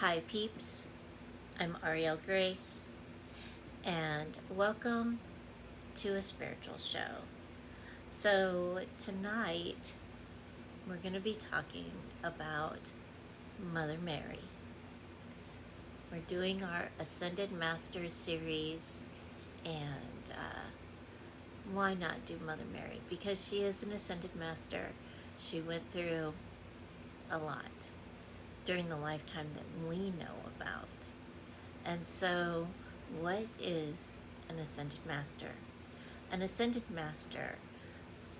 Hi peeps, I'm Auriel Grace, and welcome to a spiritual show. So tonight we're going to be talking about Mother Mary. We're doing our Ascended Masters series, and why not do Mother Mary? Because she is an Ascended Master. She went through a lot during the lifetime that we know about. And so, what is an Ascended Master? An Ascended Master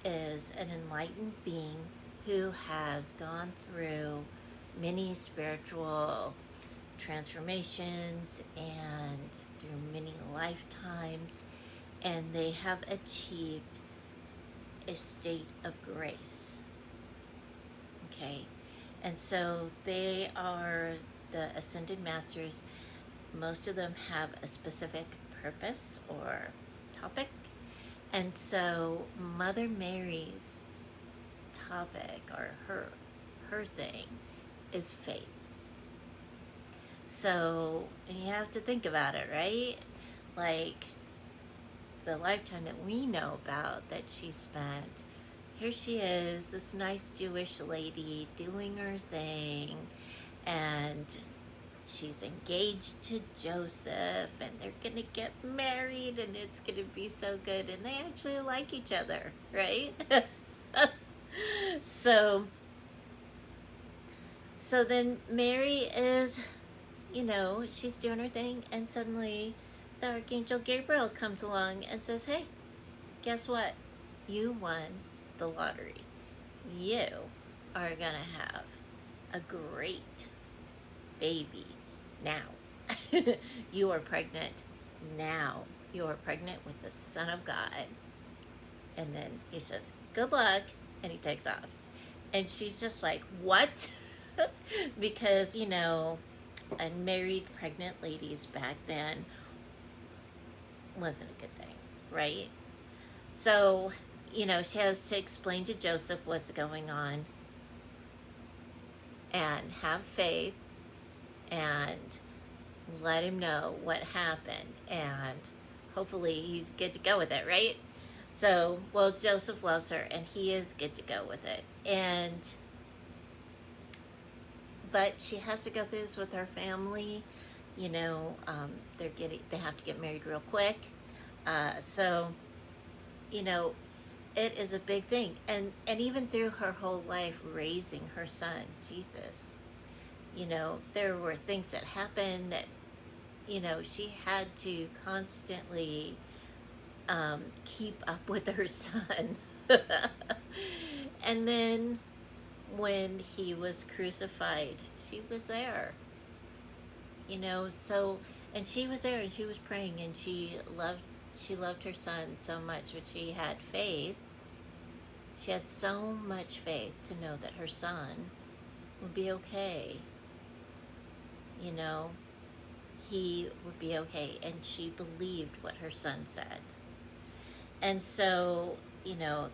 is an enlightened being who has gone through many spiritual transformations and through many lifetimes, and they have achieved a state of grace. Okay? And so they are the Ascended Masters. Most of them have a specific purpose or topic. And so Mother Mary's topic, or her thing, is faith. So you have to think about it, right? Like the lifetime that we know about that she spent, here she is, this nice Jewish lady doing her thing, and she's engaged to Joseph, and they're gonna get married, and it's gonna be so good, and they actually like each other, right? so then Mary is, she's doing her thing, and suddenly the Archangel Gabriel comes along and says, hey, guess what? You won the lottery. You are gonna have a great baby now. You are pregnant now. You are pregnant with the Son of God. And then he says, good luck, and he takes off. And she's just like, what? Because, unmarried pregnant ladies back then wasn't a good thing, right? So, she has to explain to Joseph what's going on and have faith and let him know what happened, and hopefully he's good to go with it, right? So, well, Joseph loves her, and he is good to go with it. But she has to go through this with her family. They have to get married real quick. So, it is a big thing. And even through her whole life raising her son, Jesus, there were things that happened that, she had to constantly keep up with her son. And then when he was crucified, she was there. So, and she was there, and she was praying, and she loved her son so much, but she had faith. She had so much faith to know that her son would be okay. He would be okay, and she believed what her son said. And so,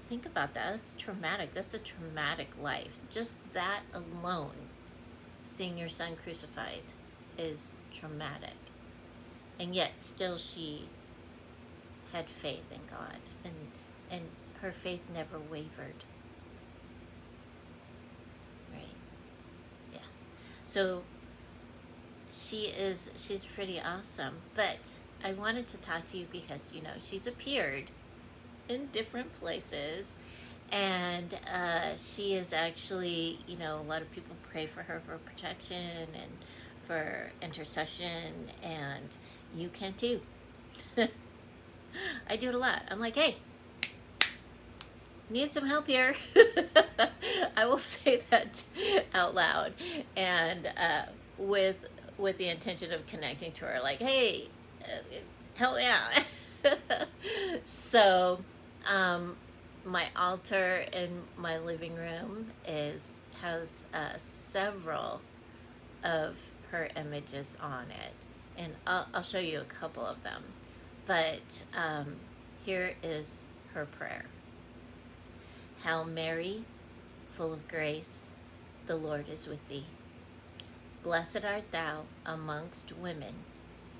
think about that. That's traumatic. That's a traumatic life. Just that alone, seeing your son crucified, is traumatic. And yet, still, she had faith in God, and her faith never wavered. Right? Yeah. So she's pretty awesome. But I wanted to talk to you because, she's appeared in different places, and she is actually, a lot of people pray for her for protection and for intercession, and you can too. I do it a lot. I'm like, hey, need some help here. I will say that out loud, and with the intention of connecting to her, like, hey, help me out. So my altar in my living room has several of her images on it, and I'll show you a couple of them. But here is her prayer. Hail Mary, full of grace, the Lord is with thee. Blessed art thou amongst women,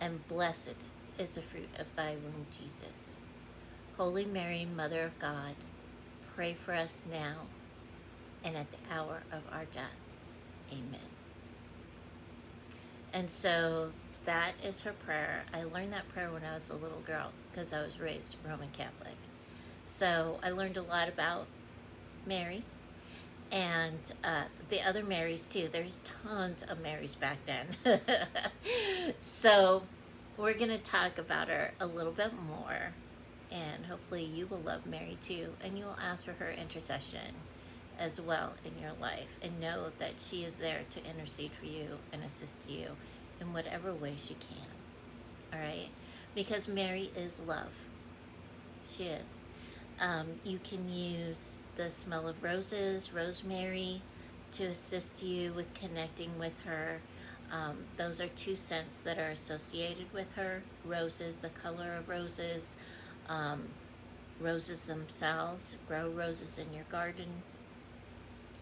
and blessed is the fruit of thy womb, Jesus. Holy Mary, Mother of God, pray for us now and at the hour of our death. Amen. And so that is her prayer. I learned that prayer when I was a little girl because I was raised Roman Catholic. So I learned a lot about Mary and the other Marys too. There's tons of Marys back then. So we're going to talk about her a little bit more, and hopefully you will love Mary too, and you will ask for her intercession as well in your life, and know that she is there to intercede for you and assist you in whatever way she can. All right? Because Mary is love. She is. You can use the smell of roses, rosemary, to assist you with connecting with her. Those are two scents that are associated with her. Roses, the color of roses. Roses themselves. Grow roses in your garden,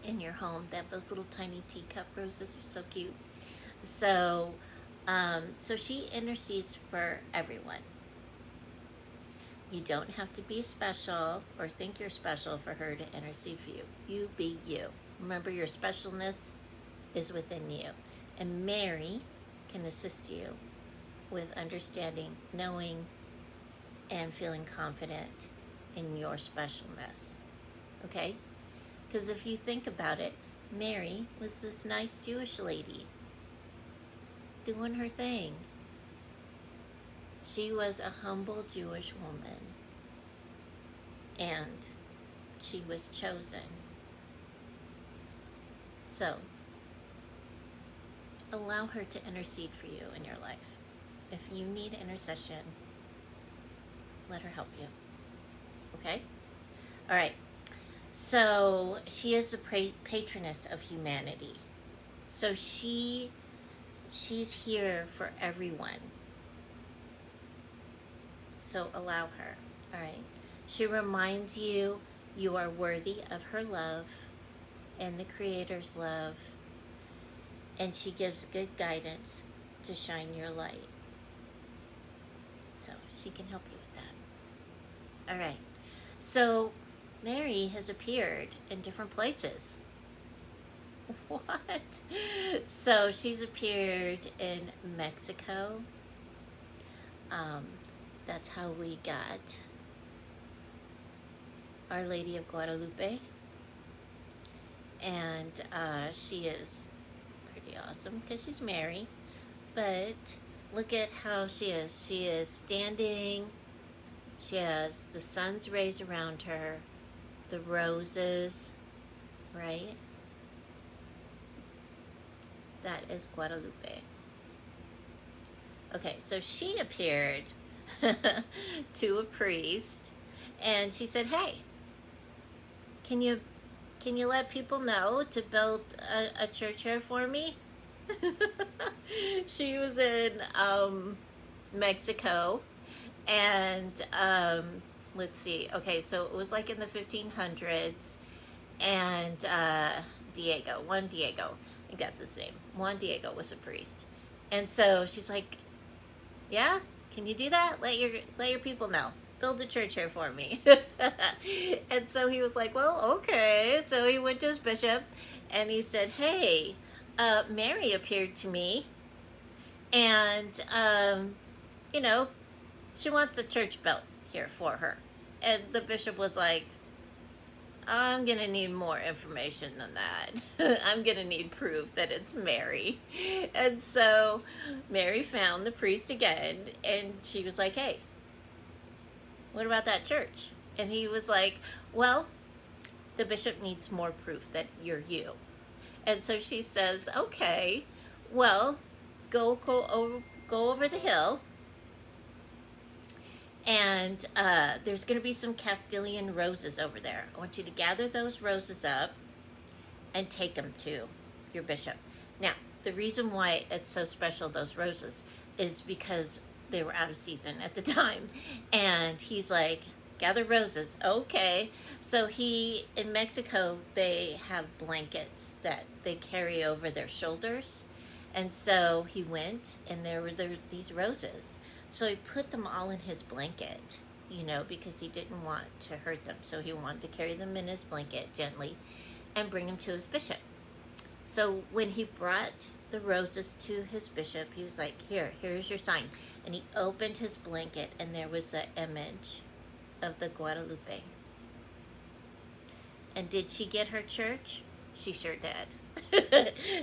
in your home. They have those little tiny teacup roses. They're so cute. So she intercedes for everyone. You don't have to be special or think you're special for her to intercede for you. You be you. Remember, your specialness is within you. And Mary can assist you with understanding, knowing, and feeling confident in your specialness. Okay? Because if you think about it, Mary was this nice Jewish lady doing her thing. She was a humble Jewish woman, and she was chosen. So, allow her to intercede for you in your life. If you need intercession, let her help you. Okay? All right. So, she is the patroness of humanity. So, she's here for everyone. So allow her, all right? She reminds you you are worthy of her love and the Creator's love, and she gives good guidance to shine your light. So she can help you with that. All right. So Mary has appeared in different places. What? So she's appeared in Mexico. That's how we got Our Lady of Guadalupe. And she is pretty awesome because she's Mary. But look at how she is. She is standing. She has the sun's rays around her, the roses, right? That is Guadalupe. Okay, so she appeared to a priest, and she said, "Hey, can you let people know to build a church here for me?" She was in Mexico, and let's see. Okay, so it was like in the 1500s, and Juan Diego, I think that's his name. Juan Diego was a priest, and so she's like, "Yeah, can you do that? Let your people know. Build a church here for me." And so he was like, "Well, okay." So he went to his bishop, and he said, "Hey, Mary appeared to me, and she wants a church built here for her." And the bishop was like, "I'm going to need more information than that. I'm going to need proof that it's Mary." And so Mary found the priest again, and she was like, "Hey, what about that church?" And he was like, "Well, the bishop needs more proof that you're you." And so she says, "Okay, well, go over the hill, and there's going to be some Castilian roses over there. I want you to gather those roses up and take them to your bishop." Now, the reason why it's so special, those roses, is because they were out of season at the time. And he's like, "Gather roses." Okay. So in Mexico, they have blankets that they carry over their shoulders. And so he went, and there were these roses. So he put them all in his blanket, because he didn't want to hurt them. So he wanted to carry them in his blanket gently and bring them to his bishop. So when he brought the roses to his bishop, he was like, here's your sign. And he opened his blanket, and there was the image of the Guadalupe. And did she get her church? She sure did.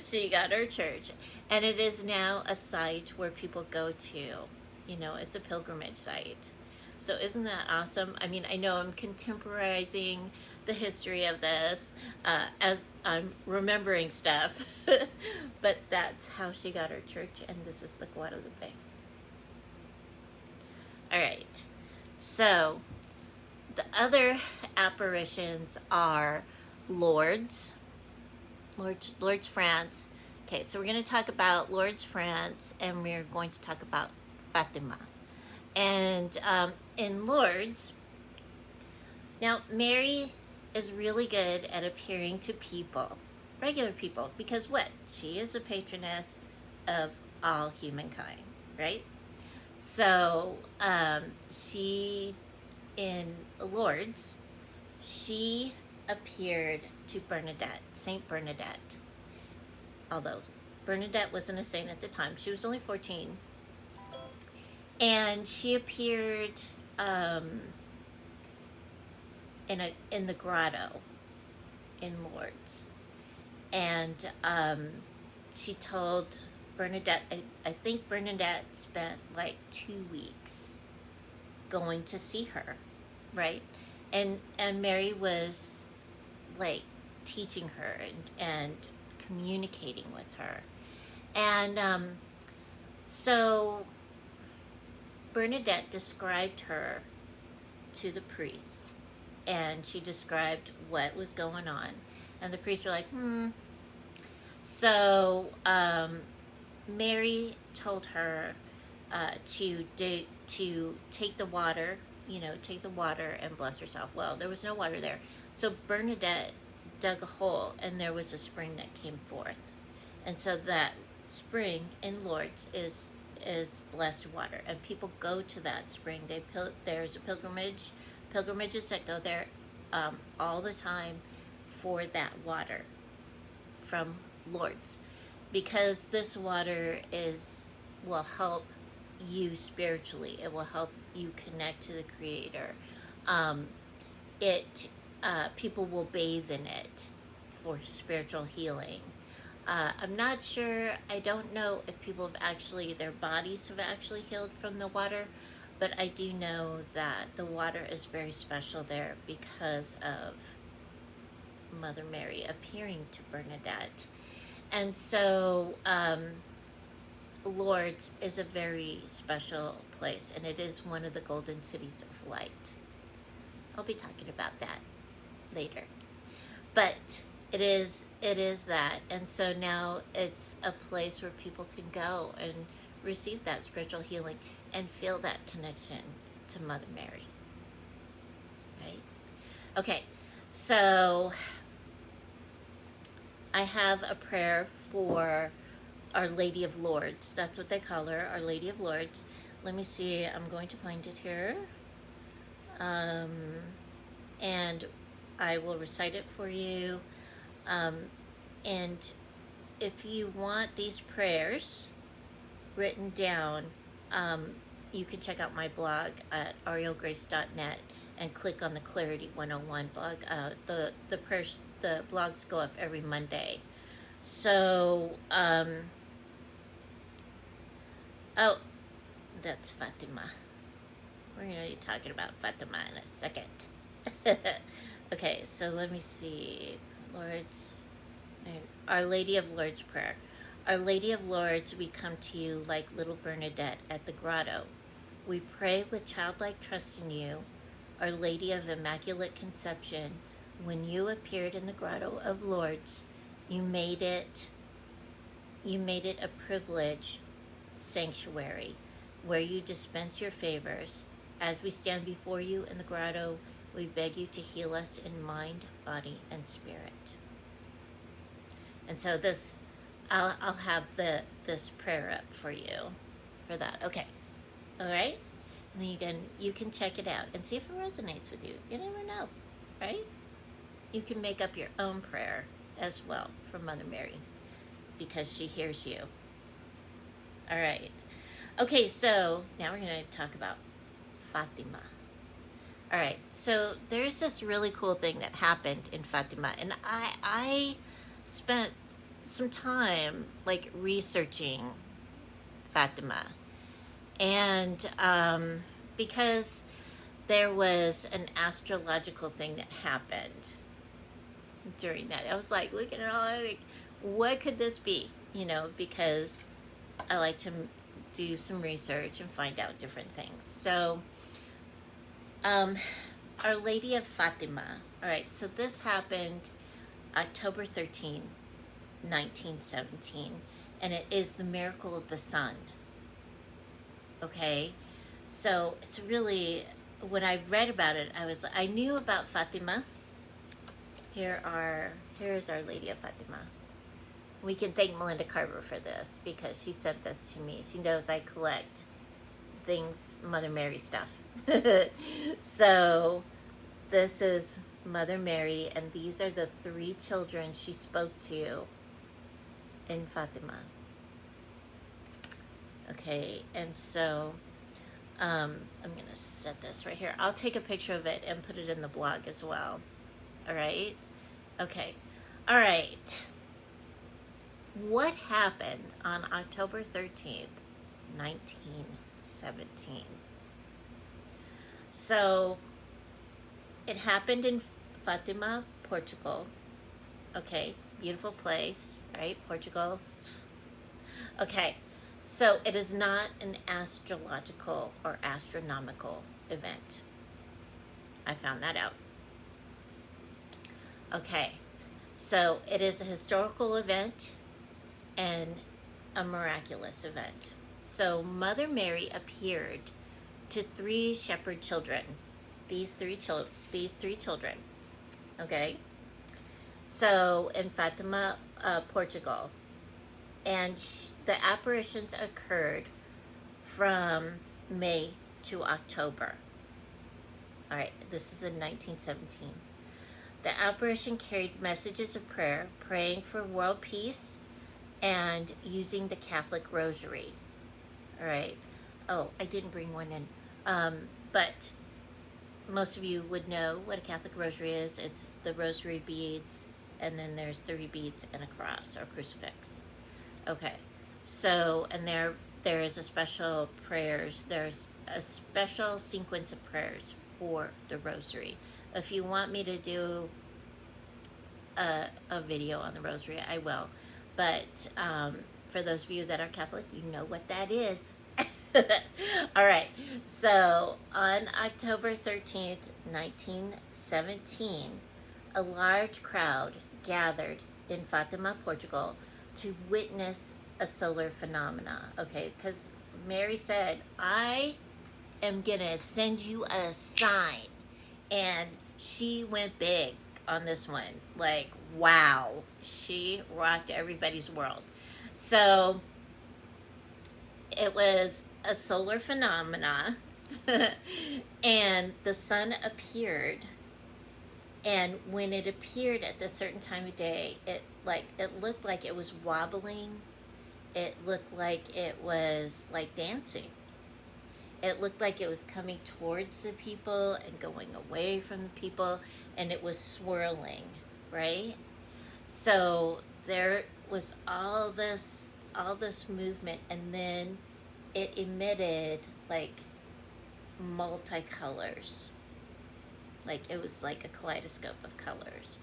She got her church. And it is now a site where people go to. It's a pilgrimage site. So isn't that awesome? I mean, I know I'm contemporizing the history of this as I'm remembering stuff. But that's how she got her church, and this is the Guadalupe. All right. So the other apparitions are Lourdes, France. Okay, so we're going to talk about Lourdes, France, and we're going to talk about Fatima. And in Lourdes, now Mary is really good at appearing to people, regular people, because what? She is a patroness of all humankind, right? So she, in Lourdes, she appeared to Bernadette, Saint Bernadette. Although Bernadette wasn't a saint at the time. She was only 14. And she appeared in the grotto in Lourdes. And she told Bernadette, I think Bernadette spent like 2 weeks going to see her, right? And Mary was like teaching her and communicating with her. And so Bernadette described her to the priests, and she described what was going on. And the priests were like, So Mary told her to take the water, take the water and bless herself. Well, there was no water there. So Bernadette dug a hole, and there was a spring that came forth. And so that spring in Lourdes is blessed water, and people go to that spring. There's a pilgrimages that go there all the time for that water from Lourdes, because this water will help you spiritually. It will help you connect to the Creator. People will bathe in it for spiritual healing. I'm not sure, I don't know if their bodies have actually healed from the water, but I do know that the water is very special there because of Mother Mary appearing to Bernadette. And so Lourdes is a very special place, and it is one of the golden cities of light. I'll be talking about that later. But it is that. And so now it's a place where people can go and receive that spiritual healing and feel that connection to Mother Mary. Right? Okay, so I have a prayer for Our Lady of Lourdes. That's what they call her, Our Lady of Lourdes. Let me see, I'm going to find it here. And I will recite it for you. And if you want these prayers written down, you can check out my blog at aurielgrace.net and click on the Clarity 101 blog. The prayers, the blogs go up every Monday. So, oh, that's Fatima. We're going to be talking about Fatima in a second. Okay, so let me see. Our Lady of Lourdes prayer. Our Lady of Lourdes, we come to you like little Bernadette at the grotto. We pray with childlike trust in you, Our Lady of Immaculate Conception. When you appeared in the grotto of Lourdes, you made it a privileged sanctuary where you dispense your favors. As we stand before you in the grotto, we beg you to heal us in mind, body, and spirit. And so this I'll have this prayer up for you for that. Okay. All right. And then you can check it out and see if it resonates with you. You never know, right? You can make up your own prayer as well for Mother Mary because she hears you. All right. Okay, so now we're going to talk about Fatima. All right, so there's this really cool thing that happened in Fatima, and I spent some time like researching Fatima, and because there was an astrological thing that happened during that, I was like looking at all, like, what could this be? You know, because I like to do some research and find out different things. So, Our Lady of Fatima. All right, so this happened October 13, 1917, and it is the miracle of the sun. Okay, so it's really, when I read about it, I knew about Fatima. Here is Our Lady of Fatima. We can thank Melinda Carver for this because she sent this to me. She knows I collect things, Mother Mary stuff. So this is Mother Mary, and these are the 3 children she spoke to in Fatima. Okay, and so I'm going to set this right here. I'll take a picture of it and put it in the blog as well. All right? Okay. All right. What happened on October 13th, 1917? So, it happened in Fatima, Portugal. Okay, beautiful place, right? Portugal. Okay, so it is not an astrological or astronomical event. I found that out. Okay, so it is a historical event and a miraculous event. So Mother Mary appeared to 3 shepherd children. These three children. Okay, so in Fatima, Portugal, and the apparitions occurred from May to October. All right, this is in 1917. The apparition carried messages of prayer, praying for world peace, and using the Catholic rosary. All right. Oh, I didn't bring one in. But most of you would know what a Catholic rosary is. It's the rosary beads, and then there's 3 beads and a cross or crucifix. Okay. So, and there is a special prayers. There's a special sequence of prayers for the rosary. If you want me to do a video on the rosary, I will. But for those of you that are Catholic, you know what that is. All right. So on October 13th, 1917, a large crowd gathered in Fatima, Portugal, to witness a solar phenomena. Okay, because Mary said, I am going to send you a sign. And she went big on this one. Like, wow. She rocked everybody's world. So it was a solar phenomena. And the sun appeared. And when it appeared at this certain time of day, it looked like it was wobbling. It looked like it was like dancing. It looked like it was coming towards the people and going away from the people, and it was swirling, right? So there was all this movement, and then it emitted like multicolors. Like it was like a kaleidoscope of colors.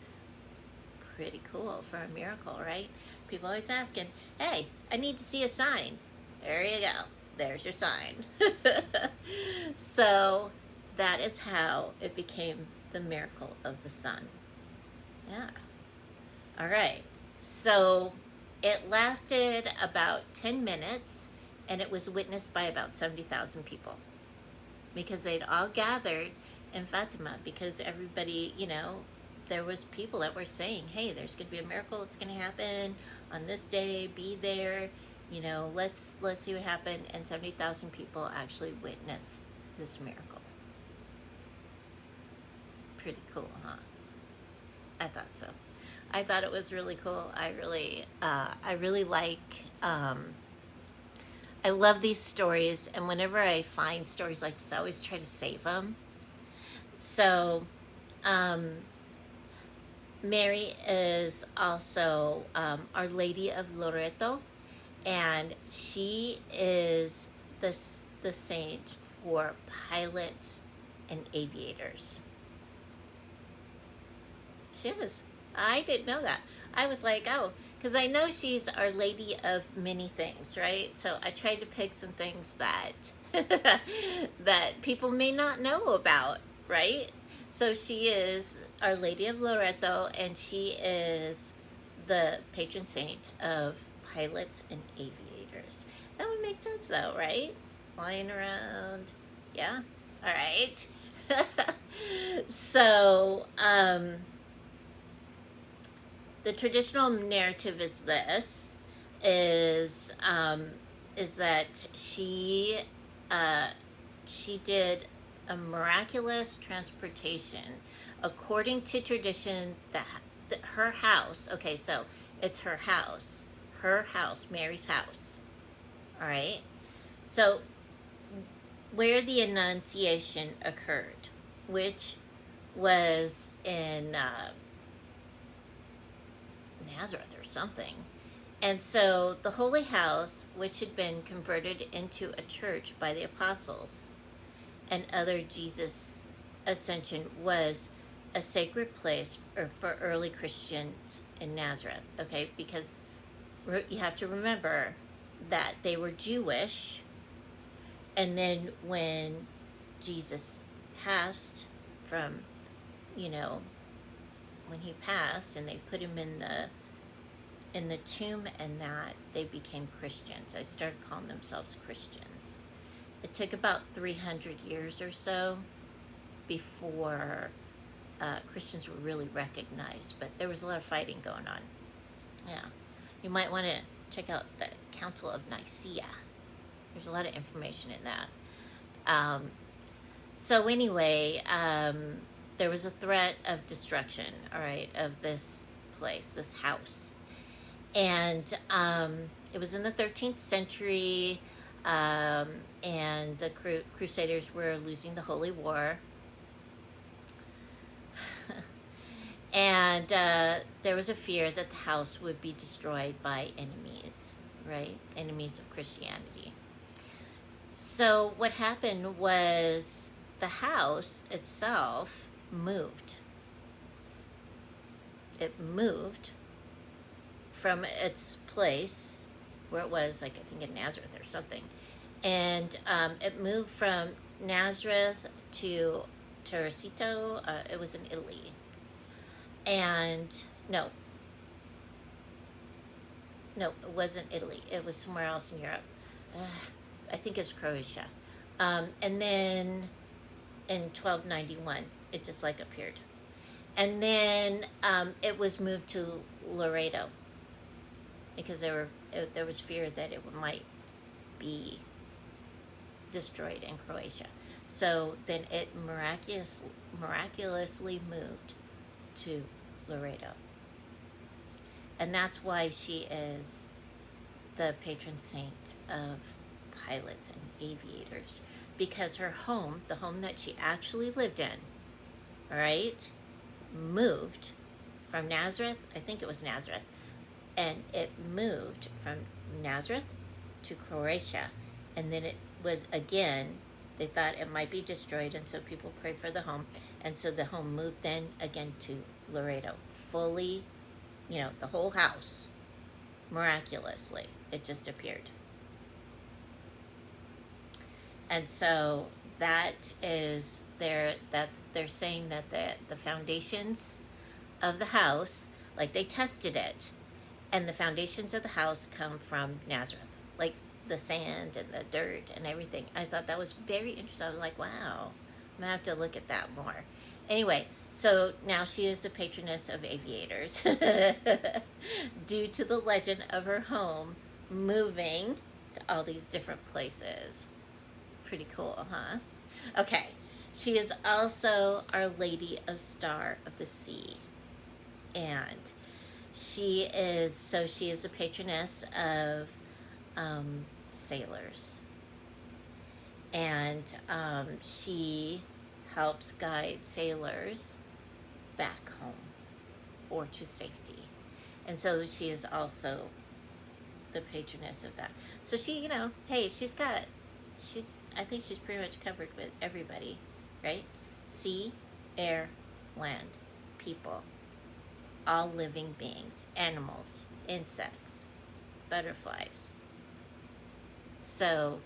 Pretty cool for a miracle, right? People always asking, hey, I need to see a sign. There you go. There's your sign. So that is how it became the miracle of the sun. Yeah. All right. So it lasted about 10 minutes, and it was witnessed by about 70,000 people, because they'd all gathered in Fatima, because everybody, there was people that were saying, hey, there's going to be a miracle, it's going to happen, on this day, be there, let's see what happened. And 70,000 people actually witnessed this miracle. Pretty cool, huh? I thought so. I thought it was really cool. I really like, I love these stories, and whenever I find stories like this, I always try to save them. So, Mary is also Our Lady of Loreto, and she is the saint for pilots and aviators. She is. I didn't know that. I was like, oh, because I know she's Our Lady of many things, right? So I tried to pick some things that that people may not know about, right? So she is Our Lady of Loreto, and she is the patron saint of pilots and aviators. That would make sense, though, right? Flying around. Yeah. All right. So, the traditional narrative is this: is that she did a miraculous transportation, according to tradition. That her house. Okay, so it's her house, Mary's house. All right. So where the Annunciation occurred, which was in Nazareth or something. And so the Holy House, which had been converted into a church by the apostles and other Jesus ascension, was a sacred place for early Christians in Nazareth. Okay, because you have to remember that they were Jewish, and then when Jesus passed from, when he passed and they put him in the tomb, and that they became Christians. They started calling themselves Christians. It took about 300 years or so before Christians were really recognized, but there was a lot of fighting going on. Yeah, you might want to check out the Council of Nicaea. There's a lot of information in that. So anyway, there was a threat of destruction, all right, of this place, this house. And it was in the 13th century, and the Crusaders were losing the Holy War. And there was a fear that the house would be destroyed by enemies, right? Enemies of Christianity. So what happened was the house itself moved. It moved from its place where it was, like, I think in Nazareth or something. And it moved from Nazareth to Terracito. It was in Italy. And no, it wasn't Italy. It was somewhere else in Europe. I think it's Croatia. And then in 1291, it just like appeared. And then it was moved to Laredo because there was fear that it might be destroyed in Croatia. So then it miraculously moved to Laredo. And that's why she is the patron saint of pilots and aviators, because her home, the home that she actually lived in, all right, moved from Nazareth. I think it was Nazareth. And it moved from Nazareth to Croatia. And then it was, again, they thought it might be destroyed, and so people prayed for the home. And so the home moved then again to Laredo. Fully, the whole house, miraculously, it just appeared. And so that is they're saying that the foundations of the house, like, they tested it, and the foundations of the house come from Nazareth, like the sand and the dirt and everything. I thought that was very interesting. I was like, wow, I'm gonna have to look at that more. Anyway, So now she is the patroness of aviators due to the legend of her home moving to all these different places. Pretty cool, huh? Okay. She is also Our Lady of Star of the Sea. And she is a patroness of sailors. And she helps guide sailors back home or to safety. And so she is also the patroness of that. So she, hey, I think she's pretty much covered with everybody, right? Sea, air, land, people, all living beings, animals, insects, butterflies. So,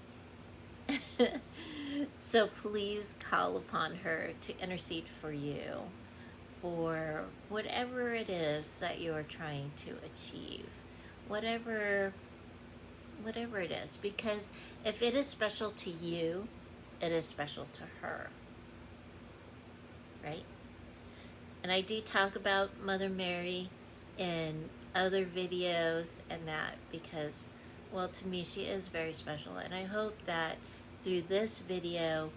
so please call upon her to intercede for you for whatever it is that you are trying to achieve, whatever it is, because if it is special to you, it is special to her, right? And I do talk about Mother Mary in other videos and that because, well, to me she is very special, and I hope that through this video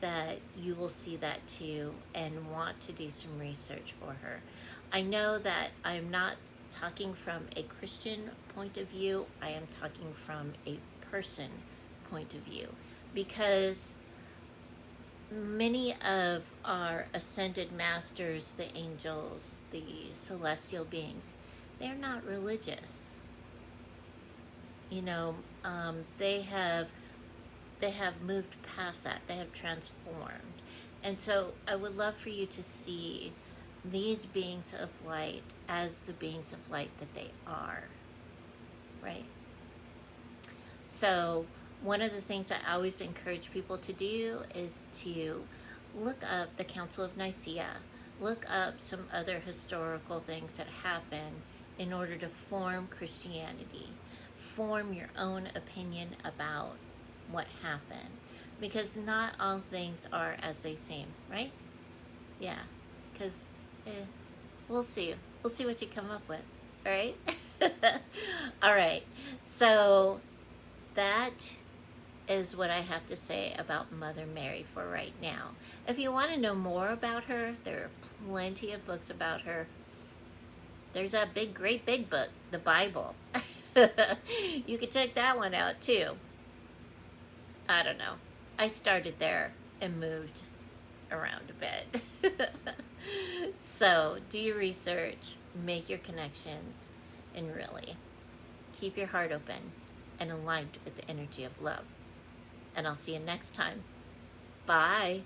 that you will see that too and want to do some research for her. I know that I'm not talking from a Christian point of view, I am talking from a person point of view, because many of our ascended masters, the angels, the celestial beings, they're not religious. You know, they have moved past that. They have transformed. And so I would love for you to see these beings of light as the beings of light that they are, right? So one of the things I always encourage people to do is to look up the Council of Nicaea, look up some other historical things that happened in order to form Christianity, form your own opinion about what happened, because not all things are as they seem, right? Yeah, because we'll see what you come up with. All right. All right, so that is what I have to say about Mother Mary for right now. If you want to know more about her, there are plenty of books about her. There's a great big book, the Bible. You could check that one out too. I don't know. I started there and moved around a bit. So do your research, make your connections, and really keep your heart open and aligned with the energy of love. And I'll see you next time. Bye.